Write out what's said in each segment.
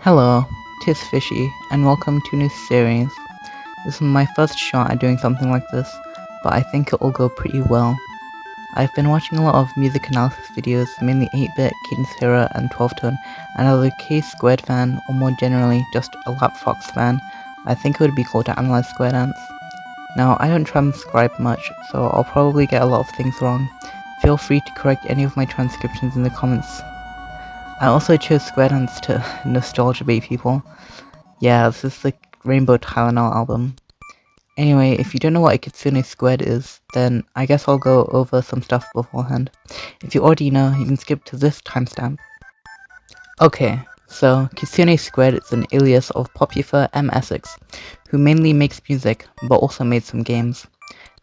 Hello, tis Fishy, and welcome to a new series. This is my first shot at doing something like this, but I think it'll go pretty well. I've been watching a lot of music analysis videos, mainly 8-bit, Cadence Hero, and 12-tone, and as a K-squared fan, or more generally, just a Lapfox fan, I think it would be cool to analyze Squaredance. Now, I don't transcribe much, so I'll probably get a lot of things wrong. Feel free to correct any of my transcriptions in the comments. I also chose Squaredance to nostalgia bait people. Yeah, this is the Rainbow Tylenol album. Anyway, if you don't know what a Kitsune Squared is, then I guess I'll go over some stuff beforehand. If you already know, you can skip to this timestamp. Okay, so Kitsune Squared is an alias of Popular M. Essex, who mainly makes music, but also made some games.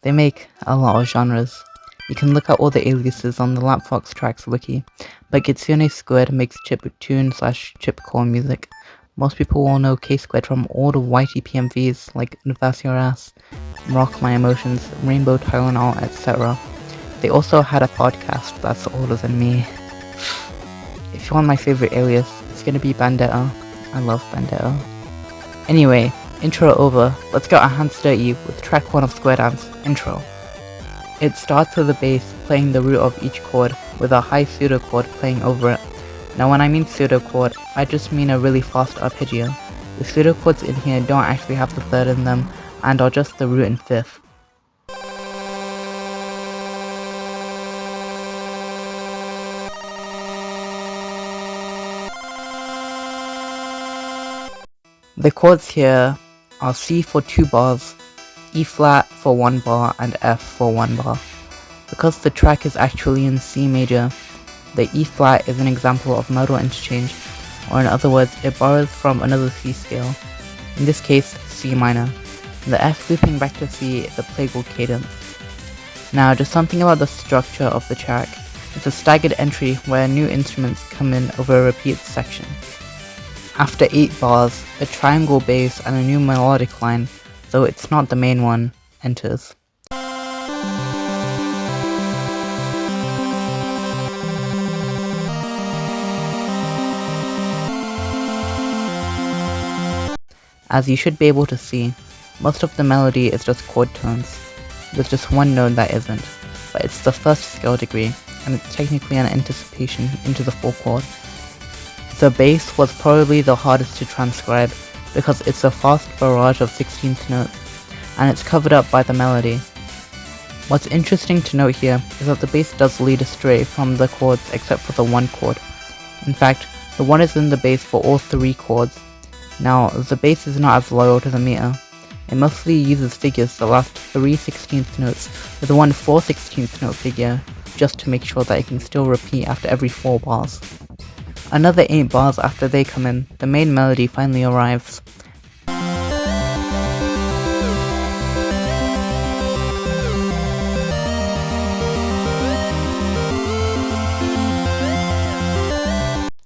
They make a lot of genres. You can look at all the aliases on the Lapfox Tracks wiki, but Kitsune Squared makes chiptune/chipcore music. Most people will know K-Squared from all the YT PMVs like Navas Your Ass, Rock My Emotions, Rainbow Tylenol, etc. They also had a podcast that's older than me. If you want my favorite alias, it's gonna be Bandetta. I love Bandetta. Anyway, intro over, let's get our hands dirty with track 1 of Squaredance, Intro. It starts with the bass playing the root of each chord, with a high pseudochord playing over it. Now when I mean pseudochord, I just mean a really fast arpeggio. The pseudochords in here don't actually have the third in them, and are just the root and fifth. The chords here are C for 2 bars, E flat for 1 bar, and F for 1 bar. Because the track is actually in C major, the E flat is an example of modal interchange, or in other words, it borrows from another C scale, in this case C minor, and the F looping back to C is a plagal cadence. Now just something about the structure of the track. It's a staggered entry where new instruments come in over a repeat section. After 8 bars, a triangle bass and a new melodic line, though it's not the main one, enters. As you should be able to see, most of the melody is just chord tones. There's just one note that isn't, but it's the first scale degree, and it's technically an anticipation into the 4th chord. The bass was probably the hardest to transcribe because it's a fast barrage of 16th notes, and it's covered up by the melody. What's interesting to note here is that the bass does lead astray from the chords except for the 1 chord. In fact, the 1 is in the bass for all 3 chords. Now, the bass is not as loyal to the meter. It mostly uses figures that last 3 16th notes with one 4 16th note figure, just to make sure that it can still repeat after every 4 bars. Another 8 bars after they come in, the main melody finally arrives.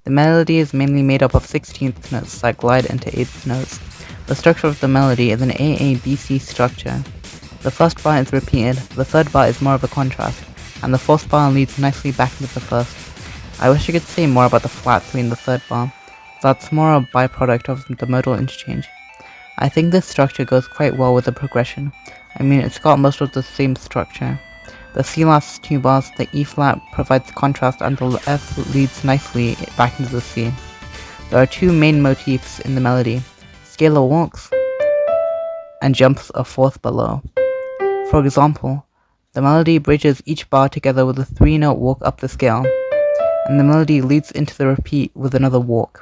The melody is mainly made up of 16th notes that glide into 8th notes. The structure of the melody is an AABC structure. The first bar is repeated, the third bar is more of a contrast, and the fourth bar leads nicely back into the first. I wish I could say more about the flat 3 in the third bar. That's more a byproduct of the modal interchange. I think this structure goes quite well with the progression. I mean, it's got most of the same structure. The C lasts 2 bars, the E flat provides contrast, and the F leads nicely back into the C. There are 2 main motifs in the melody: scalar walks and jumps a 4th below. For example, the melody bridges each bar together with a 3-note walk up the scale, and the melody leads into the repeat with another walk,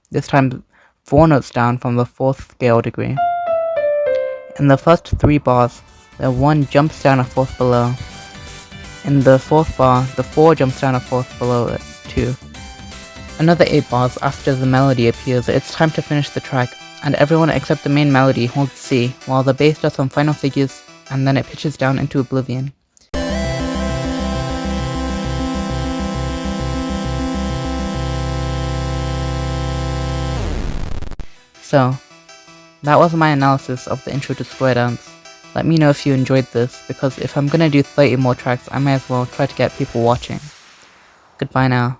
this time 4 notes down from the 4th scale degree. In the first 3 bars, the 1 jumps down a 4th below. In the 4th bar, the 4 jumps down a 4th below it, too. Another 8 bars after the melody appears, it's time to finish the track, and everyone except the main melody holds C, while the bass does some final figures, and then it pitches down into oblivion. So, that was my analysis of the intro to Squaredance. Let me know if you enjoyed this, because if I'm gonna do 30 more tracks, I may as well try to get people watching. Goodbye now.